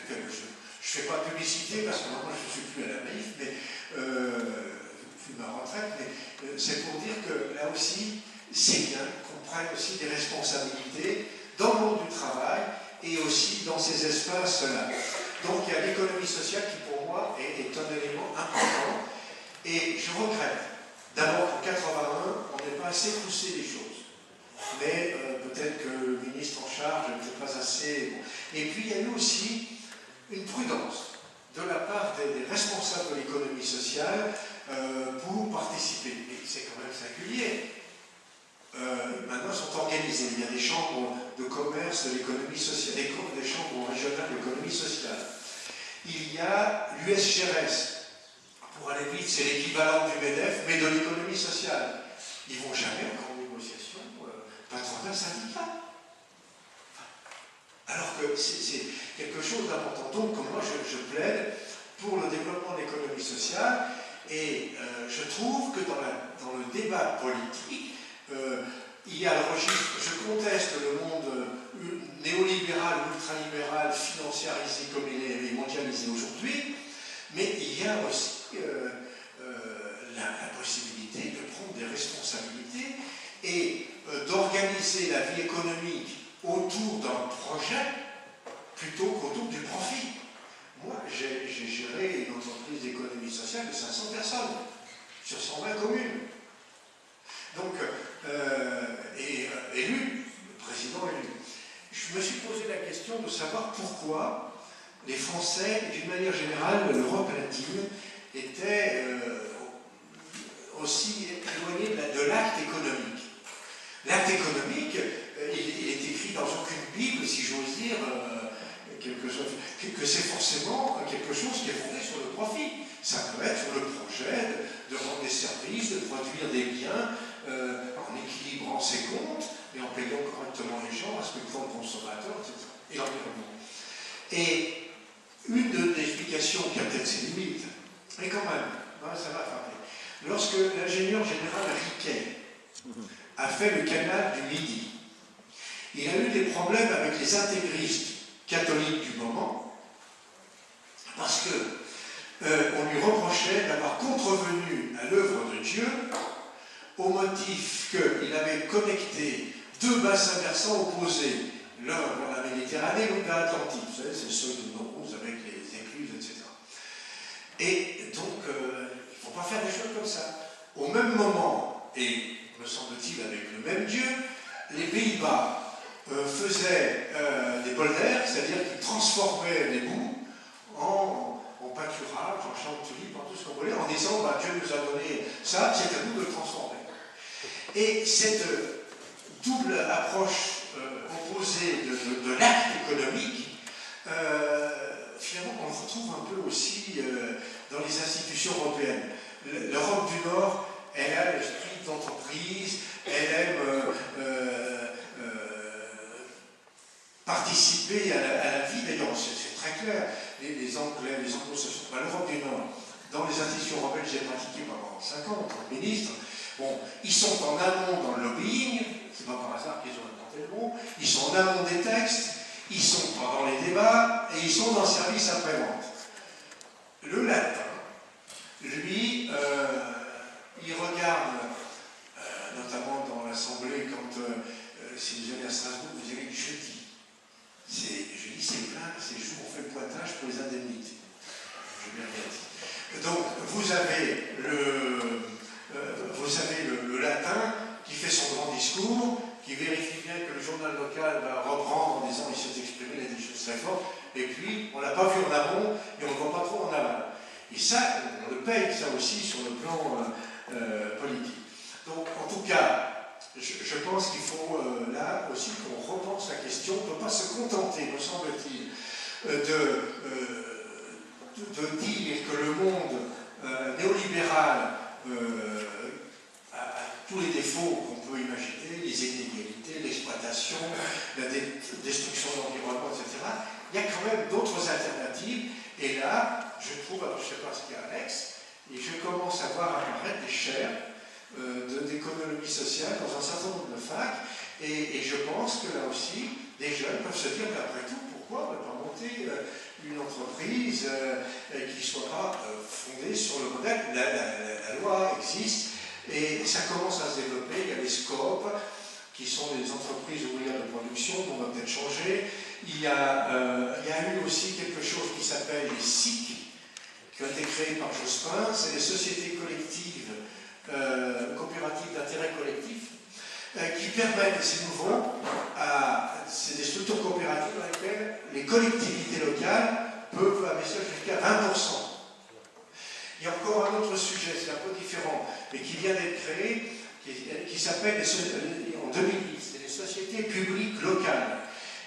Je ne fais pas publicité parce que maintenant je ne suis plus à la Maïf, mais plus ma retraite, mais c'est pour dire que là aussi, c'est bien qu'on prenne aussi des responsabilités dans le monde du travail et aussi dans ces espaces-là. Donc il y a l'économie sociale qui pour moi est un élément important et je regrette d'abord qu'en 81 on n'ait pas assez poussé les choses, mais peut-être que le ministre en charge n'était pas assez. Et puis il y a eu aussi une prudence de la part des responsables de l'économie sociale pour participer. Et c'est quand même singulier. Maintenant, sont organisés. Il y a des chambres de commerce de l'économie sociale, des chambres régionales de l'économie sociale. Il y a l'USGRS. Pour aller vite, c'est l'équivalent du MEDEF, mais de l'économie sociale. Ils ne vont jamais en grande négociation patronat syndicat. Alors que c'est quelque chose d'important. Donc, moi, je plaide pour le développement de l'économie sociale et je trouve que dans le débat politique, il y a le registre, je conteste le monde néolibéral, ultralibéral, financiarisé comme il est mondialisé aujourd'hui, mais il y a aussi la possibilité de prendre des responsabilités et d'organiser la vie économique autour d'un projet plutôt qu'autour du profit. Moi, j'ai géré une entreprise d'économie sociale de 500 personnes sur 120 communes. Donc, élu, le président élu. Je me suis posé la question de savoir pourquoi les Français, d'une manière générale, l'Europe latine, étaient aussi éloignés de l'acte économique. L'acte économique, il est écrit dans aucune Bible, si j'ose dire, que c'est forcément quelque chose qui est fondé sur le profit. Ça peut être sur le projet de rendre des services, de produire des biens, en équilibrant ses comptes, et en payant correctement les gens, respectant le consommateur, etc. Et l'environnement. Et une des explications qui a peut-être ses limites, mais quand même, ça m'a frappé. Lorsque l'ingénieur général Riquet a fait le canal du Midi, il a eu des problèmes avec les intégristes catholiques du moment, parce qu'on lui reprochait d'avoir contrevenu à l'œuvre de Dieu au motif qu'il avait connecté deux bassins versants opposés, l'un vers la Méditerranée, l'autre vers l'Atlantique. Vous savez, c'est le seuil de Naurouz avec les écluses, etc. Et donc, il ne faut pas faire des choses comme ça. Au même moment, et me semble-t-il avec le même Dieu, les Pays-Bas faisaient des polders, c'est-à-dire qu'ils transformaient les boues en pâturage, en champ de tulipes, en tout ce qu'on voulait, en disant bah, Dieu nous a donné ça, c'est à nous de le transformer. Et cette double approche opposée de l'acte économique, finalement, on le retrouve un peu aussi dans les institutions européennes. L'Europe du Nord, elle a l'esprit d'entreprise, elle aime participer à la vie. D'ailleurs, c'est très clair. Les Anglais, les Anglo-Saxons, l'Europe du Nord, dans les institutions européennes, j'ai pratiqué pendant 5 ans en tant que ministre. Bon, ils sont en amont dans le lobbying, c'est pas par hasard qu'ils ont inventé le mot, ils sont en amont des textes, ils sont pendant les débats et ils sont dans le service après-vente. Le latin, lui, il regarde, notamment dans l'Assemblée, quand si vous allez à Strasbourg, vous irez jeudi. Jeudi, c'est plein, c'est le jour où on fait le pointage pour les indemnités. Je bien dit. Donc, vous avez le latin qui fait son grand discours, qui vérifie bien que le journal local va reprendre en disant il s'est exprimé, il a dit des choses très fortes, et puis on ne l'a pas vu en amont et on ne le voit pas trop en aval. Et ça, on le paye, ça aussi, sur le plan politique. Donc, en tout cas, je pense qu'il faut là aussi qu'on repense la question. On ne peut pas se contenter, me semble-t-il, de dire que le monde néolibéral a tous les défauts qu'on peut imaginer, les inégalités, l'exploitation, la destruction de l'environnement, etc. Il y a quand même d'autres alternatives. Et là, je trouve, alors je ne sais pas ce qu'il y a Alex, et je commence à voir apparaître des chaires d'économie sociale dans un certain nombre de facs, et je pense que là aussi, des jeunes peuvent se dire qu'après tout, pourquoi ne pas monter une entreprise qui ne soit pas fondée sur le modèle. La loi existe, et ça commence à se développer. Il y a les SCOP, qui sont les entreprises ouvrières de production, qu'on va peut-être changer. Il y a eu aussi quelque chose qui s'appelle les SIC, qui ont été créés par Jospin. C'est les sociétés collectives, coopératives d'intérêt collectif, qui permettent, et c'est nouveau, c'est des structures coopératives dans lesquelles les collectivités locales peuvent investir jusqu'à 20%. Il y a encore un autre sujet, c'est un peu différent, mais qui vient d'être créé, qui s'appelle, en 2010, c'est les sociétés publiques locales,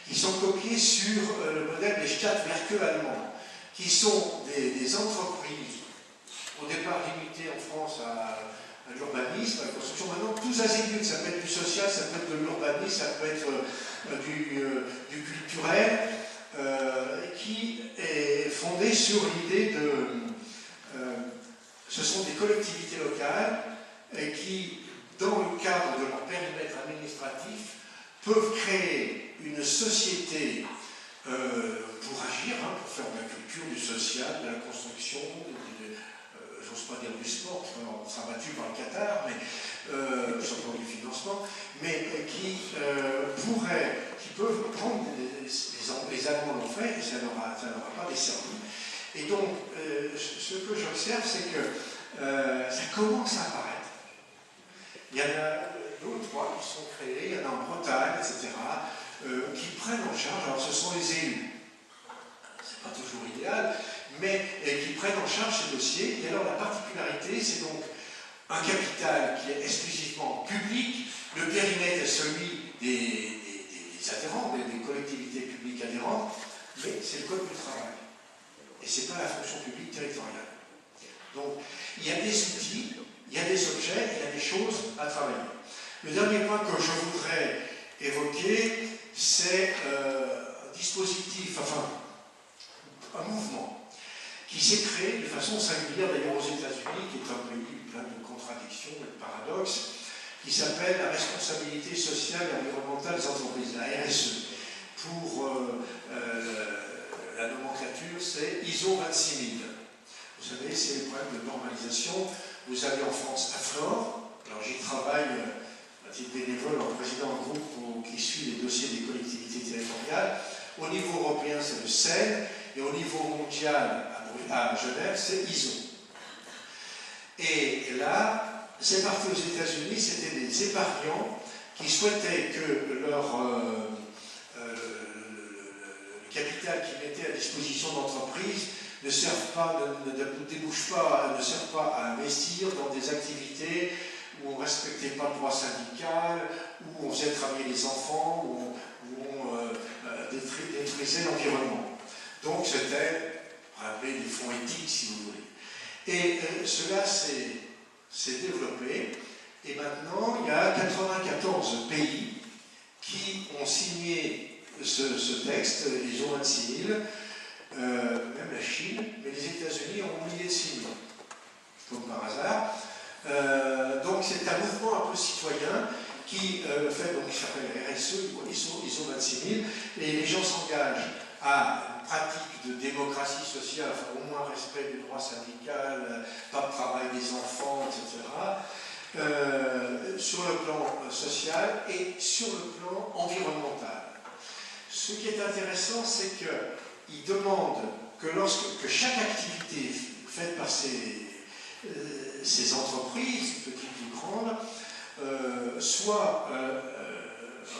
qui sont copiées sur le modèle des Stadtwerke allemands, qui sont des entreprises, au départ limitées en France à l'urbanisme, à la construction, maintenant tous azimuts, ça peut être du social, ça peut être de l'urbanisme, ça peut être du culturel, qui est fondé sur l'idée ce sont des collectivités locales qui, dans le cadre de leur périmètre administratif, peuvent créer une société pour agir, pour faire de la culture, du social, de la construction, j'ose pas dire du sport, parce qu'on sera battu par le Qatar, mais simplement du financement, mais qui peuvent prendre les Allemands l'ont fait, et ça leur a pas desservi. Et donc, ce que j'observe, c'est que ça commence à apparaître. Il y en a 2 ou 3 qui sont créés, il y en a en Bretagne, etc., qui prennent en charge, alors ce sont les élus, c'est pas toujours idéal, mais qui prennent en charge ces dossiers. Et alors la particularité, c'est donc un capital qui est exclusivement public, le périmètre est celui des adhérents, des collectivités publiques adhérentes, mais c'est le code du travail. Et ce n'est pas la fonction publique territoriale. Donc, il y a des outils, il y a des objets, il y a des choses à travailler. Le dernier point que je voudrais évoquer, c'est un dispositif, enfin, un mouvement qui s'est créé de façon singulière, d'ailleurs aux États-Unis, qui est un pays plein de contradictions et de paradoxes, qui s'appelle la responsabilité sociale et environnementale des entreprises, la RSE. Pour la nomenclature, c'est ISO 26000. Vous savez, c'est les problèmes de normalisation. Vous avez en France AFNOR, alors j'y travaille à titre bénévole en président d'un groupe qui suit les dossiers des collectivités territoriales. Au niveau européen, c'est le CEN, et au niveau mondial, à Genève, c'est ISO. Et là, c'est parti aux États-Unis, c'était des épargnants qui souhaitaient que le capital qu'ils mettaient à disposition d'entreprises ne servent pas, ne débouchent pas, ne servent pas à investir dans des activités où on ne respectait pas le droit syndical, où on faisait travailler les enfants, où on détruisait l'environnement. Donc c'était, rappelez, des fonds éthiques si vous voulez. Et cela s'est développé, et maintenant il y a 94 pays qui ont signé ce texte, ils ont 26 000, même la Chine, mais les États-Unis ont oublié de signer, comme par hasard. Donc c'est un mouvement un peu citoyen qui fait, donc, qui s'appelle RSE, ISO 26 000, et les gens s'engagent à une pratique de démocratie sociale, enfin au moins respect du droit syndical, pas de travail des enfants, etc., sur le plan social et sur le plan environnemental. Ce qui est intéressant, c'est qu'ils demandent que chaque activité faite par ces entreprises, petites ou grandes, soit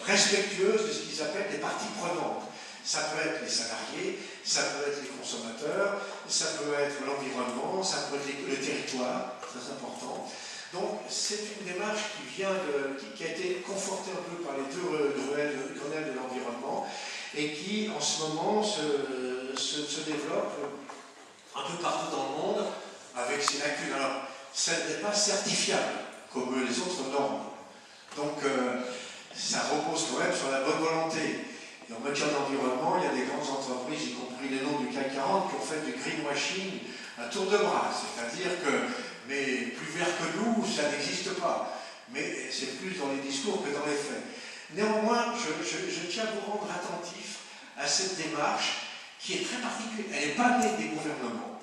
respectueuse de ce qu'ils appellent les parties prenantes. Ça peut être les salariés, ça peut être les consommateurs, ça peut être l'environnement, ça peut être le territoire, très important. Donc c'est une démarche qui a été confortée un peu par les deux Grenelle de l'environnement et qui en ce moment se développe un peu partout dans le monde avec ses lacunes. Alors ça n'est pas certifiable comme les autres normes. Donc ça repose quand même sur la bonne volonté. Et en matière d'environnement, il y a des grandes entreprises, y compris les noms du CAC 40, qui ont fait du greenwashing à tour de bras. C'est-à-dire que, mais plus vert que nous, ça n'existe pas. Mais c'est plus dans les discours que dans les faits. Néanmoins, je tiens à vous rendre attentif à cette démarche qui est très particulière. Elle n'est pas née des gouvernements.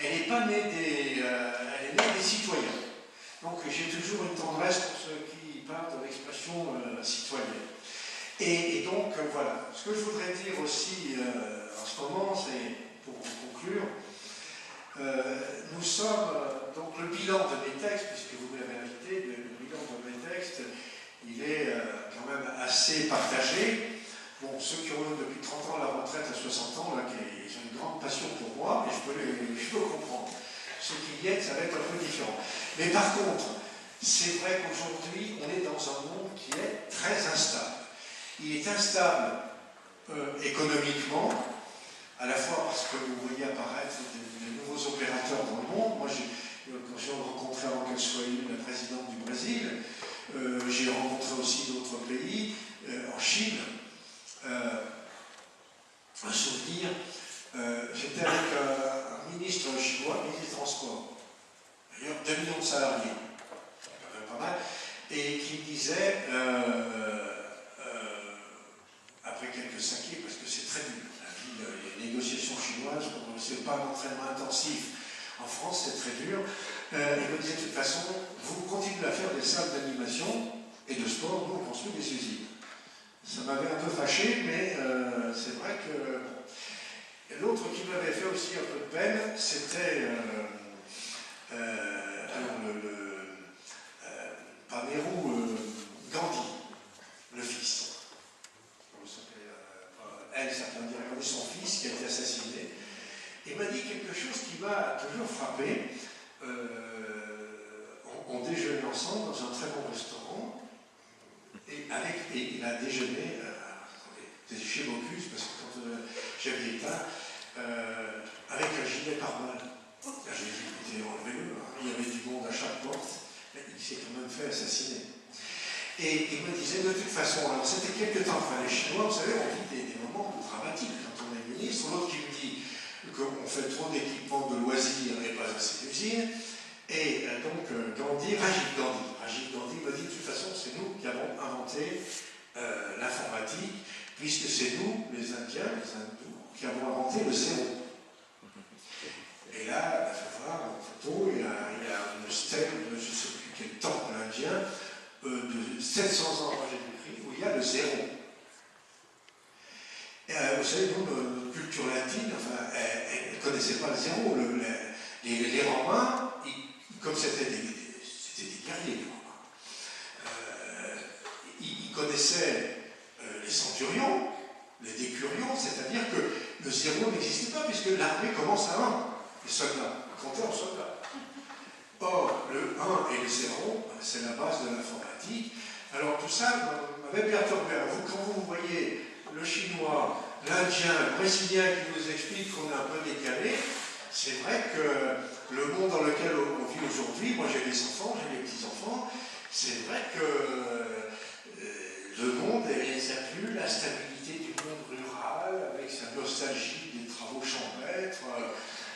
Elle n'est pas née elle est née des citoyens. Donc j'ai toujours une tendresse pour ceux qui parlent de l'expression citoyenne. Et donc, voilà. Ce que je voudrais dire aussi en ce moment, c'est, pour conclure, nous sommes, donc le bilan de mes textes, puisque vous m'avez invité, le bilan de mes textes, il est quand même assez partagé. Bon, ceux qui ont eu depuis 30 ans la retraite à 60 ans, là, ils ont une grande passion pour moi, et je peux comprendre. Ceux qui y aident, ça va être un peu différent. Mais par contre, c'est vrai qu'aujourd'hui, on est dans un monde qui est très instable. Il est instable économiquement, à la fois parce que vous voyez apparaître des nouveaux opérateurs dans le monde. Moi, quand j'ai rencontré, avant qu'elle soit élue, la présidente du Brésil, j'ai rencontré aussi d'autres pays, en Chine. Un souvenir, j'étais avec un ministre chinois, ministre des Transports, d'ailleurs 2 millions de salariés, c'est quand même pas mal, et qui me disait, après quelques sakés, parce que c'est très dur, les négociations chinoises, c'est pas un entraînement intensif. En France, c'est très dur. Il me disait de toute façon, vous continuez à faire des salles d'animation et de sport, nous on construit des usines. Ça m'avait un peu fâché, mais c'est vrai que l'autre qui m'avait fait aussi un peu de peine, c'était Panérou Gandhi, le fils. Elle s'appelait son fils qui a été assassiné. Il m'a dit quelque chose qui m'a toujours frappé. On déjeunait ensemble dans un très bon restaurant. Et il a déjeuné chez Bocuse, parce que quand j'avais éteint, avec un gilet pare-balles. Là, j'ai dit, écoutez, enlevez-le. Il y avait du monde à chaque porte. Il s'est quand même fait assassiner. Et il me disait, de toute façon, alors c'était quelques temps, enfin les Chinois, vous savez, on vit des moments dramatiques quand on est ministre. L'autre qui me dit qu'on fait trop d'équipements de loisirs et pas assez d'usines. Et donc Rajiv Gandhi me dit, de toute façon, c'est nous qui avons inventé l'informatique, puisque c'est nous, les Indiens, les hindous, qui avons inventé le zéro. Et là, il faut voir une photo, il y a une stèle de je ne sais plus quel temple indien, de 700 ans avant Jésus-Christ, où il y a le zéro. Et, vous savez, nous, notre culture latine, enfin, elle ne connaissait pas le zéro. Les Romains, comme c'était des guerriers, les Romains, ils connaissaient les centurions, les décurions, c'est-à-dire que le zéro n'existait pas, puisque l'armée commence commence à 1, les soldats, compter en soldats. Or, le 1 et le 0, c'est la base de l'informatique. Alors tout ça m'avait perturbé. Alors, quand vous voyez le chinois, l'indien, le brésilien qui nous explique qu'on est un peu décalé, c'est vrai que le monde dans lequel on vit aujourd'hui, moi j'ai des enfants, j'ai des petits-enfants, c'est vrai que le monde plus la stabilité du monde rural, avec sa nostalgie des travaux champêtres.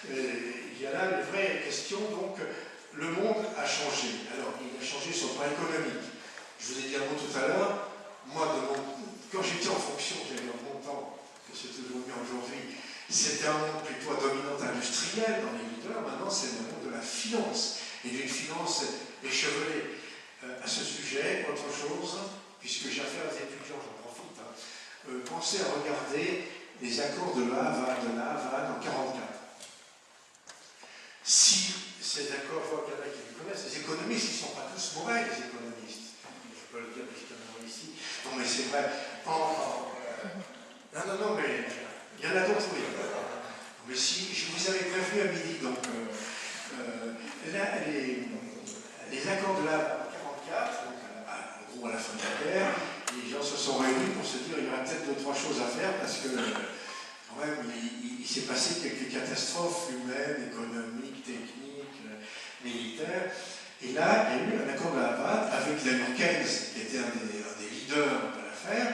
Il y a là une vraie question, donc le monde a changé. Alors, il a changé sur le plan économique. Je vous ai dit un mot tout à l'heure, moi, quand j'étais en fonction, j'avais un montant, que c'est toujours mieux aujourd'hui, c'était un monde plutôt à dominante industrielle dans les leaders, maintenant c'est le monde de la finance, et d'une finance échevelée. À ce sujet, autre chose, puisque j'ai affaire aux étudiants, j'en profite, pensez à regarder les accords de la Havane en 1944. Si ces accords, je vois qu'il y en a qui les connaissent, les économistes, ils ne sont pas tous mauvais, les économistes. Je peux le dire puisqu'il y en a ici. Non, mais c'est vrai. Non, mais il y en a d'autres, oui. Mais si, je vous avais prévenu à midi, donc là, les accords de la Havane en 1944, donc, en gros à la fin de la guerre, les gens se sont réunis pour se dire il y aurait peut-être 2-3 choses à faire parce que quand même il s'est passé quelques catastrophes humaines, économiques, techniques, militaires. Et là, il y a eu un accord de la Havane avec Leonard Keynes, qui était un des leaders de l'affaire,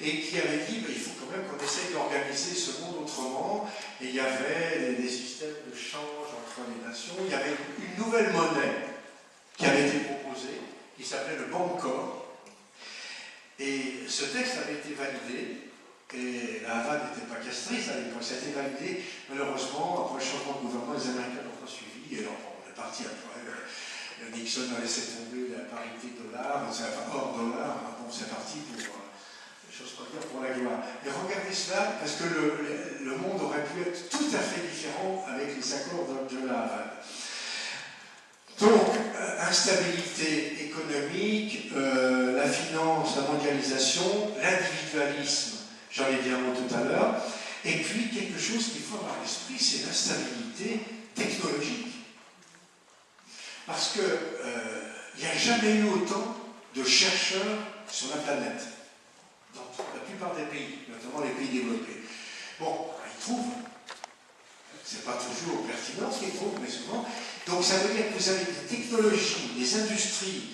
et qui avait dit il faut quand même qu'on essaye d'organiser ce monde autrement. Et il y avait des systèmes de change entre les nations. Il y avait une nouvelle monnaie qui avait été proposée, qui s'appelait le Bancor. Et ce texte avait été validé, et la Havane n'était pas castrice à l'époque, ça a été validé. Malheureusement, après le changement de gouvernement, les Américains n'ont pas suivi, et alors on est parti après. Nixon a laissé tomber la parité dollar, hors dollar, bon, c'est parti pour, j'ose pas dire, pour la gloire. Et regardez cela, parce que le monde aurait pu être tout à fait différent avec les accords de la Havane. Donc, instabilité économique, la finance, la mondialisation, l'individualisme, j'en ai dit un mot tout à l'heure, et puis quelque chose qu'il faut avoir à l'esprit, c'est l'instabilité technologique. Parce qu'il n'y a jamais eu autant de chercheurs sur la planète, dans la plupart des pays, notamment les pays développés. Bon, ils trouvent, c'est pas toujours pertinent ce qu'ils trouvent, mais souvent. Donc ça veut dire que vous avez des technologies, des industries,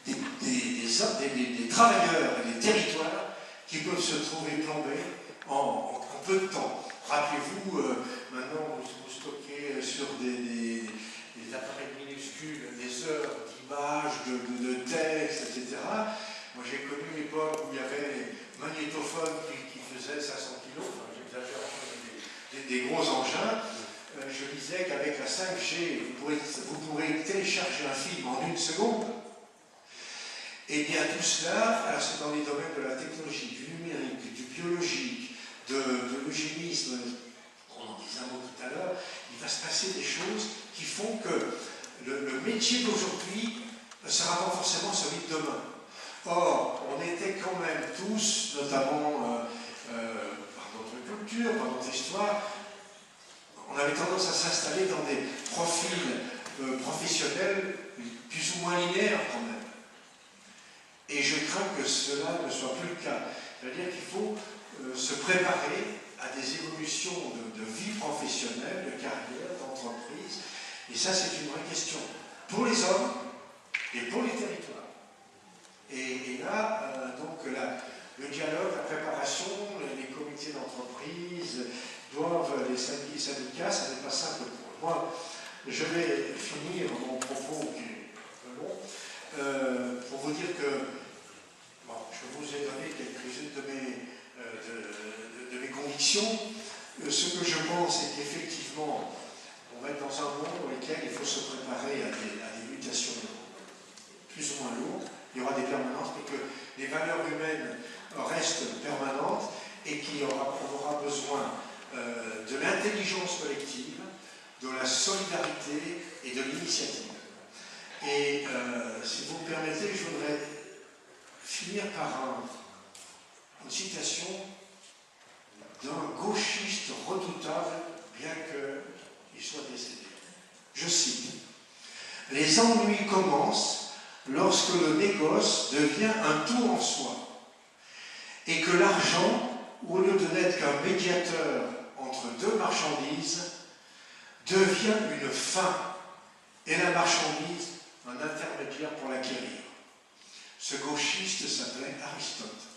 des travailleurs et des territoires qui peuvent se trouver plombés en peu de temps. Rappelez-vous, maintenant vous stockez sur des appareils minuscules des heures d'images, de textes, etc. Moi j'ai connu une époque où il y avait les magnétophones qui faisaient 500 kg, enfin j'exagère, des gros engins. Je disais qu'avec la 5G, vous pourrez télécharger un film en 1 seconde. Et bien tout cela, alors c'est dans les domaines de la technologie, du numérique, du biologique, de l'eugénisme, on en disait un mot tout à l'heure, il va se passer des choses qui font que le métier d'aujourd'hui ne sera pas forcément celui de demain. Or, on était quand même tous, notamment par notre culture, par notre histoire, on avait tendance à s'installer dans des profils professionnels plus ou moins linéaires quand même. Et je crains que cela ne soit plus le cas. C'est-à-dire qu'il faut se préparer à des évolutions de vie professionnelle, de carrière, d'entreprise. Et ça, c'est une vraie question pour les hommes et pour les territoires. Et là, donc, le dialogue, la préparation, les comités d'entreprise doivent, les syndicats, ça n'est pas simple pour eux. Moi, je vais finir mon propos qui est un peu long, pour vous dire que bon, je vous ai donné quelques-unes de mes convictions. Ce que je pense, c'est qu'effectivement, on va être dans un monde dans lequel il faut se préparer à des mutations plus ou moins lourdes. Il y aura des permanences, mais que les valeurs humaines restent permanentes et qu'on aura besoin de l'intelligence collective, de la solidarité et de l'initiative. Et si vous me permettez, je voudrais finir par une citation d'un gauchiste redoutable, bien que qu'il soit décédé. Je cite, « Les ennuis commencent lorsque le négoce devient un tout en soi et que l'argent, au lieu de n'être qu'un médiateur entre deux marchandises, devient une fin et la marchandise un intermédiaire pour l'acquérir. » Ce gauchiste s'appelait Aristote.